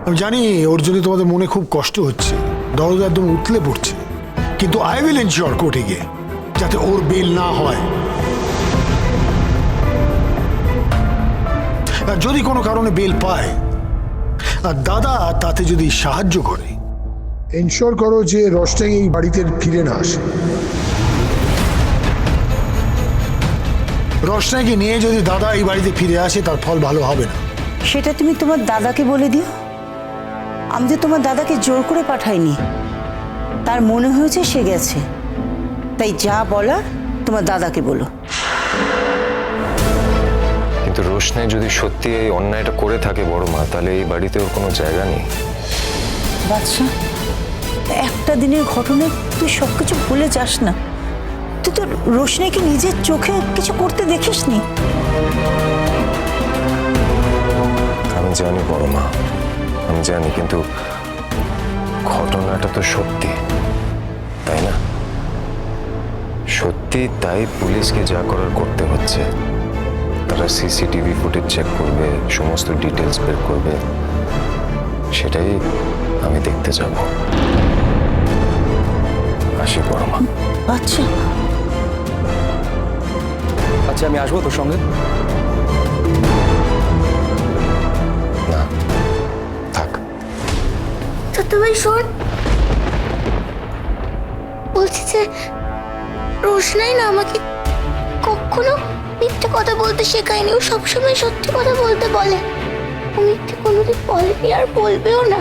আমি জানি ওর জন্য তোমাদের মনে খুব কষ্ট হচ্ছে, দরজা একদম উতলে পড়ছে, কিন্তু আই উইল এনশিওর কোর্টে গিয়ে যাতে ওর বেল না হয়। আর যদি কোনো কারণে বেল পায় আর দাদা তাতে যদি সাহায্য করে, এনশিওর করো যে রসটাই এই বাড়িতে ফিরে না আসে। রসনাকে নিয়ে যদি দাদা এই বাড়িতে ফিরে আসে তার ফল ভালো হবে না। সেটা তুমি তোমার দাদাকে বলে দিও। আমি তো তোমার দাদাকে জোর করে পাঠাইনি, তার মনে হয়েছে সে গেছে, তাই যা বলার তোমার দাদাকে বলো। কিন্তু রোশনাই যদি সত্যি এই অন্যায়টা করে থাকে বড় মা, তাহলে এই বাড়িতে ওর কোনো জায়গা নেই। বাচ্চা, একটা দিনের ঘটনায় তুই সবকিছু ভুলে যাস না। তুই তো রোশনাইকে নিজের চোখে কিছু করতে দেখিসনি। আমি জানি বড় মা, আমি জানি, কিন্তু ঘটনাটা তো সত্যি, তাই না? সত্যি, তাই পুলিশকে যা করার করতে হচ্ছে। তারা সিসিটিভি ফুটেজ চেক করবে, সমস্ত ডিটেলস বের করবে, সেটাই আমি দেখতে যাব। আসি বড় মা। আচ্ছা আচ্ছা, আমি আসবো তোর সঙ্গে। না, থাক। ছোট ভাই শোন, বলছি যে রোশনাই না আমাকে কখনো মিথ্যে কথা বলতে শেখায়নি। ও সবসময় সত্যি কথা বলতে বলে। ও মিথ্যে কোনোদিন বলেনি আর বলবেও না।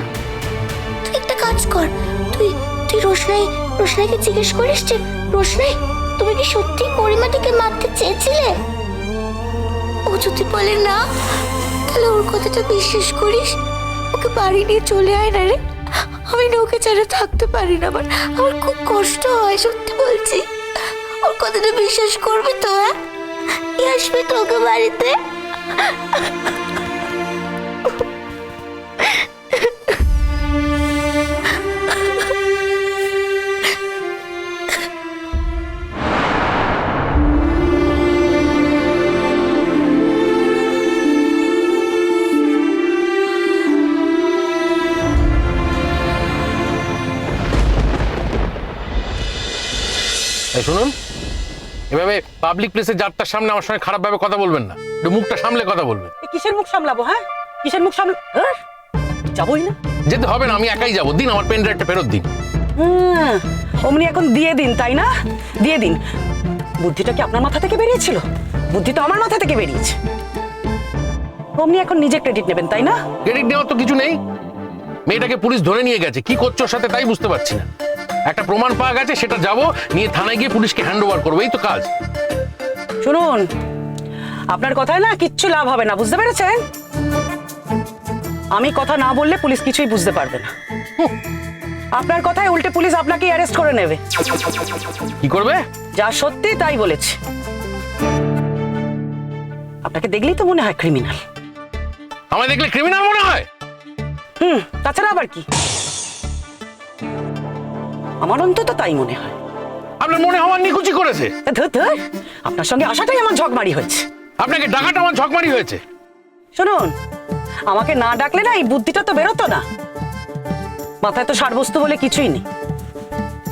তুই একটা কাজ কর, তুই তুই রোশনাইকে জিজ্ঞেস করিস যে রোশনাই তুমি কি সত্যি পরিমাটিকে মারতে চেয়েছিলে? ও যদি বলে না, তাহলে ওর কথাটা বিশ্বাস করিস, ওকে বাড়ি নিয়ে চলে আয় না রে। আমি না ওকে ছাড়া থাকতে পারি না, আমার খুব কষ্ট হয়, সত্যি বলছি। ওর কথাটা বিশ্বাস করবি তো? হ্যাঁ, নিয়ে আসবি তো ওকে বাড়িতে? শুনুন, এভাবে পাবলিক প্লেসে যাত্রার সামনে আমার সঙ্গে খারাপ ভাবে কথা বলবেন না। একটু মুখটা সামলে কথা বলবেন। কিসের মুখ সামলাবো? হ্যাঁ, কিসের মুখ সামলা? যাবোই না, যেতে হবে না, আমি একাই যাবো। দিন আমার পেন ড্রাইভটা ফেরত দিন। অমনি এখন দিয়ে দিন, তাই না? দিয়ে দিন। বুদ্ধিটা কি আপনার মাথা থেকে বেরিয়েছিল? বুদ্ধি তো আমার মাথা থেকে বেরিয়েছে। অমনি এখন নিজে ক্রেডিট নেবেন, তাই না? ক্রেডিট নেওয়ার তো কিছু নেই। মেয়েটাকে পুলিশ ধরে নিয়ে গেছে, কি করছো ওর সাথে তাই বুঝতে পারছি না। একটা প্রমাণ পাওয়া গেছে, সেটা যাবো নিয়ে থানায় গিয়ে পুলিশকে হ্যান্ড ওভার করবো, এই তো কাজ। শুনুন, আপনার কথায় না কিচ্ছু লাভ হবে না, বুঝতে পেরেছেন? আমি কথা না বললে পুলিশ কিছুই বুঝতে পারবে না। আপনার কথায় উল্টে পুলিশ আপনাকে অ্যারেস্ট করে নেবে। কি করবে? যা সত্যি তাই বলেছে। আপনাকে দেখলেই তো মনে হয় ক্রিমিনাল। আমায় দেখলে ক্রিমিনাল মনে হয়? তাছাড়া আবার কি? আমার অন্তত তাই মনে হয়। আপনার মনে হওয়ার নিকুচি করেছে? ধুর ধুর, আপনার সঙ্গে আসাটাই আমার ঝকমারি হয়েছে। আপনাকে ডাকাটা আমার ঝকমারি হয়েছে। শুনুন, আমাকে না ডাকলে না এই বুদ্ধিটা তো বেরোতো না। মাথায় তো সারবস্তু বলে কিছুই নেই,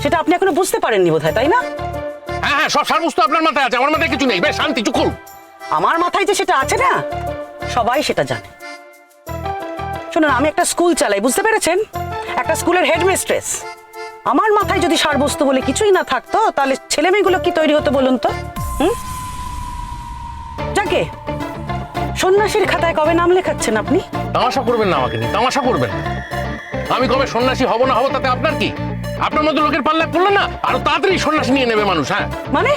সেটা আপনি এখনো বুঝতে পারেননি বোধহয়, তাই না? হ্যাঁ হ্যাঁ, সব সারবস্তু আপনার মাথায় আছে, আমার মাথায় কিছু নেই। বেশ শান্তি, চুপ করুন। আমার মাথায় যে সেটা আছে না, সবাই সেটা জানে। শুনুন, আমি একটা স্কুল চালাই, বুঝতে পেরেছেন? একটা স্কুলের হেডমিস্ট্রেস। আমার মাথায় যদি সারবস্তু বলে কিছুই না থাকতো, তাহলে ছেলে মেয়েগুলো কি তৈরি হতো বলুন তো? যাকে সন্ন্যাসীর খাতায় কবে নাম লেখাচ্ছেন আপনি? তামাশা করবেন না আমাকে নিয়ে, তামাশা করবেন না। আমি কবে সন্ন্যাসী হব না হব তাতে আপনার কি? আপনার মতো লোকের পাল্লায় পড়লে না আরো তাড়াতাড়ি সন্ন্যাসী নিয়ে নেবে মানুষ। হ্যাঁ মানে?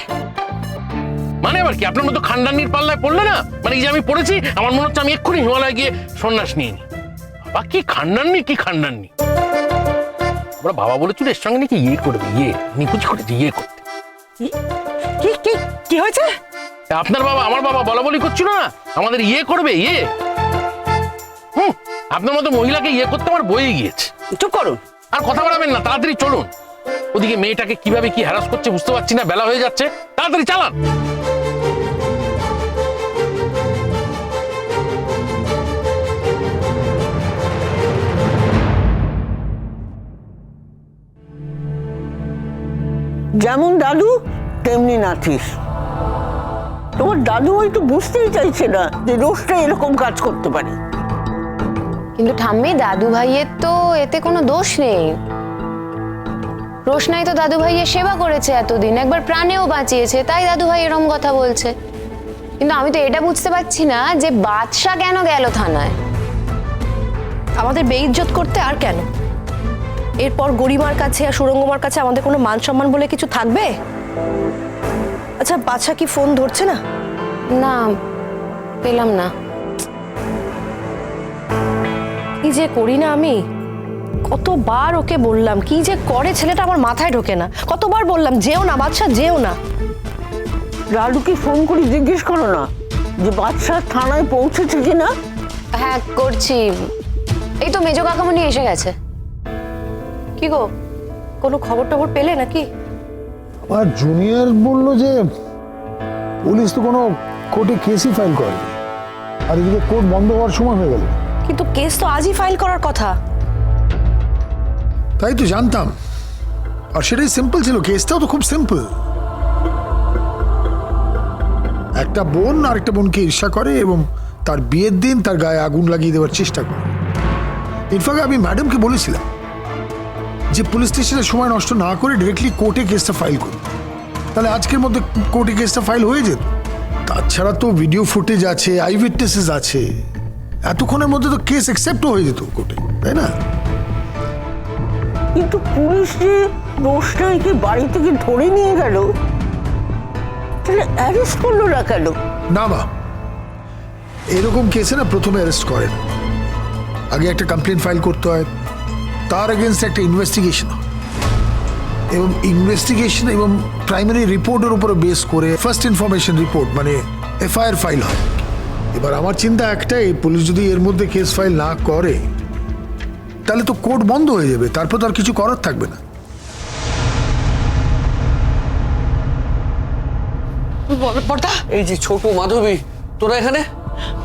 মানে আবার কি? আপনার মতো খানদানির পাল্লায় পড়লে না, মানে এই যে আমি পড়েছি, আমার মনে হচ্ছে আমি এক্ষুনি হিমালয় গিয়ে সন্ন্যাস নিয়ে নিই। বাবা কি খানদানি, কি খানদানি! আমরা বাবা বলেছিল এর সঙ্গে নাকি ইয়ে করবে, ইয়ে নিকুচি করেছে, ইয়ে করতে। কি কি কি হয়েছে? আপনার বাবা আমার বাবা বলা বলি করছিল না, আমাদের ইয়ে করবে, ইয়ে। আপনার মতো মহিলাকে ইয়ে করতে আমার বয়ে গিয়েছে। চুপ করুন, আর কথা বাড়াবেন না, তাড়াতাড়ি চলুন। ওদিকে মেয়েটাকে কিভাবে কি হ্যারাস করছে বুঝতে পারছি না, বেলা হয়ে যাচ্ছে, তাড়াতাড়ি চালান। যেমন দাদু তেমনি নাতিস। তোমার দাদু হয়তো বুঝতেই চাইছে না যে রোজটা এরকম কাজ করতে পারে। কিন্তু ঠাম্মি, দাদু ভাইয়ের তো এতে কোনো দোষ নেই। রোশনাই তো দাদু ভাইয়ের সেবা করেছে এতদিন, একবার প্রাণেও বাঁচিয়েছে, তাই দাদু ভাই এরম কথা বলছে। কিন্তু আমি তো এটা বুঝতে পারছি না যে বাদশা কেন গেল থানায়। আমাদের বেইজ্জত করতে আর কেন? এরপর গরিমার কাছে আর সুরঙ্গমার কাছে আমাদের কোনো মান সম্মান বলে কিছু থাকবে? আচ্ছা, বাদশা কি ফোন ধরছে না? না, পেলাম না। কি যে করি না আমি, কতবার ওকে বললাম, কি যে করে ছেলেটা আমার মাথায় ঢোকে না। কতবার বললাম যেও না বাদশা, যেও না। দাদুকে ফোন করে জিজ্ঞেস করো না যে বাদশা থানায় পৌঁছেছে কিনা। হ্যাঁ, করছি। এই তো মেজো কাকামণি এসে গেছে। কি গো, কোনো খবর টবর পেলে নাকি? আর জুনিয়র বললো যে পুলিশ তো কোনো কোর্টে কেসই ফাইল করে, আর এদিকে কোর্ট বন্ধ হওয়ার সময় হয়ে গেল। কিন্তু কেস তো আজই ফাইল করার কথা। তাই তো জানতাম, আর সেটাই সিম্পল ছিল, কেসটাও তো খুব সিম্পল। একটা বোন আরেকটা বোনকে ঈর্ষা করে এবং তার বিয়ের দিন তার গায়ে আগুন লাগিয়ে দেওয়ার চেষ্টা করে। ইনফ্যাক্ট আমি ম্যাডামকে বলেছিলাম যে পুলিশ স্টেশনে সময় নষ্ট না করে ডিরেক্টলি কোর্টে কেসটা ফাইল করুন, তাহলে আজকের মধ্যে কোর্টে কেসটা ফাইল হয়ে যেত। তাছাড়া তো ভিডিও ফুটেজ আছে, আই উইটনেসেস আছে, এতক্ষণের মধ্যে তো কেস অ্যাকসেপ্টও হয়ে যেত কোর্টে, তাই না? কিন্তু পুলিশ যে রোশনাইকে বাড়ি থেকে ধরে নিয়ে গেল, তাহলে অ্যারেস্ট করলো না কেন? না মা, এরকম কেসে না প্রথমে অ্যারেস্ট করেন, আগে একটা কমপ্লেন ফাইল করতে হয়, তার এগেনস্ট একটা ইনভেস্টিগেশন হয়, এবং ইনভেস্টিগেশন এবং প্রাইমারি রিপোর্টের উপরে বেস করে ফার্স্ট ইনফরমেশন রিপোর্ট মানে এফআইআর ফাইল হয়। এবার আমার চিন্তা একটাই, পুলিশ যদি এর মধ্যে কেস ফাইল না করে তাহলে তো কোর্ট বন্ধ হয়ে যাবে, তারপর তো আর কিছু করার থাকবে না। বর্দা, এই যে ছোট মাধবী, তোরা এখানে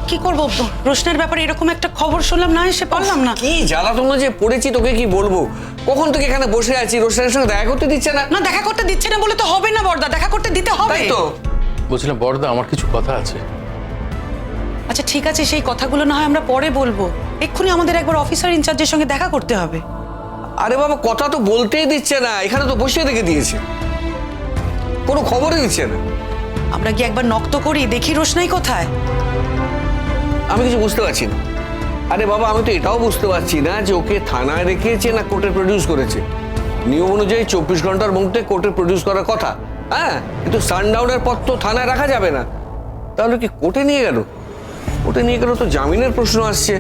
কি করবো? রোশনের ব্যাপারে এরকম একটা খবর শুনলাম, না এসে পারলাম না। কি জ্বালাতন যে পড়েছি, তোকে কি বলবো? কখন থেকে এখানে বসে আছি, রোশনের সঙ্গে দেখা করতে দিচ্ছে না। না, দেখা করতে দিচ্ছে না বলে তো হবে না বর্দা, দেখা করতে দিতে হবে। তাই তো বলছিলাম বড়দা, আমার কিছু কথা আছে। আচ্ছা ঠিক আছে, সেই কথাগুলো না হয় আমরা পরে বলবো। এক্ষুনি আমাদের একবার অফিসার ইনচার্জের সঙ্গে দেখা করতে হবে। আরে বাবা, কথা তো বলতেই দিচ্ছে না, এখানে তো বসিয়ে রেখে দিয়েছে, কোনো খবরই দিচ্ছে না। আমরা কি একবার নক্ত করি, দেখি রোশনাই কোথায়? আমি কিছু বুঝতে পারছি না। আরে বাবা, আমি তো এটাও বুঝতে পারছি না যে ওকে থানায় রেখেছে না কোর্টে প্রডিউস করেছে। নিয়ম অনুযায়ী 24 ঘন্টার মধ্যে কোর্টে প্রডিউস করার কথা, হ্যাঁ, কিন্তু সানডাউনের পর তো থানায় রাখা যাবে না। তাহলে কি কোর্টে নিয়ে গেল? কোর্টে নিয়ে গেল তো জামিনের প্রশ্ন আসছে।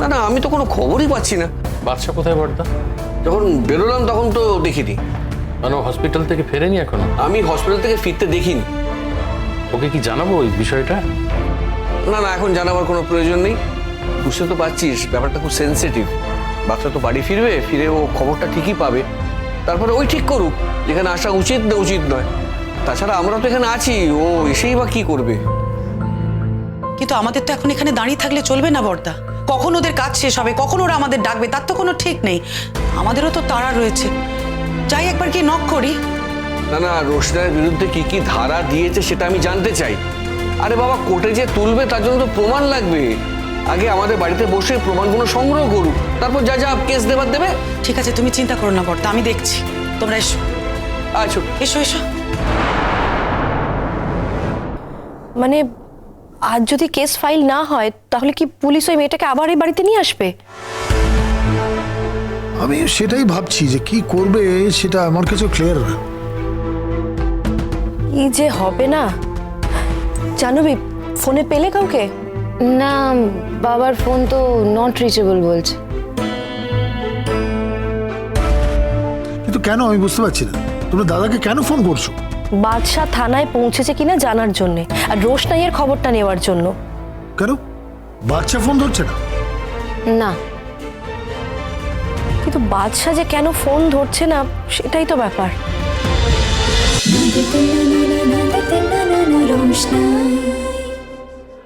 না না, আমি তো কোনো খবরই পাচ্ছি না। বাদশা কোথায় বড়দা? যখন বেরোলাম তখন তো দেখিনি। মানে হসপিটাল থেকে ফেরেনি এখনো? আমি হসপিটাল থেকে ফিরতে দেখিনি। ওকে কি জানাবো ওই বিষয়টা? না না, এখন জানাবার কোনো প্রয়োজন নেই। বুঝতে তো পারছিস ব্যাপারটা খুব সেন্সিটিভ। বাচ্চা তো বাড়ি ফিরবে, ফিরে ও খবরটা ঠিকই পাবে, তারপরে ওই ঠিক করুক যেখানে আসা উচিত না উচিত নয়। তাছাড়া আমরা তো এখানে আছি, ও এসেই বা কি করবে? কিন্তু আমাদের তো এখন এখানে দাঁড়িয়ে থাকলে চলবে না বর্দা। কখন ওদের কাজ শেষ হবে, কখন ওরা আমাদের ডাকবে, তার তো কোনো ঠিক নেই। আমাদেরও তো তাড়া রয়েছে। যাই একবার গিয়ে নক করি। না না, রোশনার বিরুদ্ধে কি কি ধারা দিয়েছে সেটা আমি জানতে চাই। আরে বাবা, কোর্টে যে তুলবে তার জন্য তো প্রমাণ লাগবে। আগে আমাদের বাড়িতে বসে প্রমাণগুলো সংগ্রহ করুক, তারপর যা যা কেস দেবার দেবে। ঠিক আছে, তুমি চিন্তা করো না বর্দা, আমি দেখছি। তোমরা এসো। আচ্ছা, এসো এসো। মানে আজ যদি কেস ফাইল না হয় তাহলে কি পুলিশ ওই মেয়েটাকে আবার এই বাড়িতে নিয়ে আসবে? আমি সেটাই ভাবছি যে কি করবে, সেটা আমার কাছে ক্লিয়ার না। কি যে হবে না। জানবি, ফোনে পেলে কাউকে? না, বাবার ফোন তো নট রিচেবল বলছে। কিন্তু কেন আমি বুঝতে পারছি না, তোমরা দাদাকে কেন ফোন করছো? বাদশা থানায় পৌঁছেছে কিনা জানার জন্য, আর রোশনাইয়ের খবরটা নেওয়ার জন্য। কেন বাচ্চা ফোন ধরছে না? না, কিন্তু বাদশা যে কেন ফোন ধরছে না সেটাই তো ব্যাপার। रोशनाई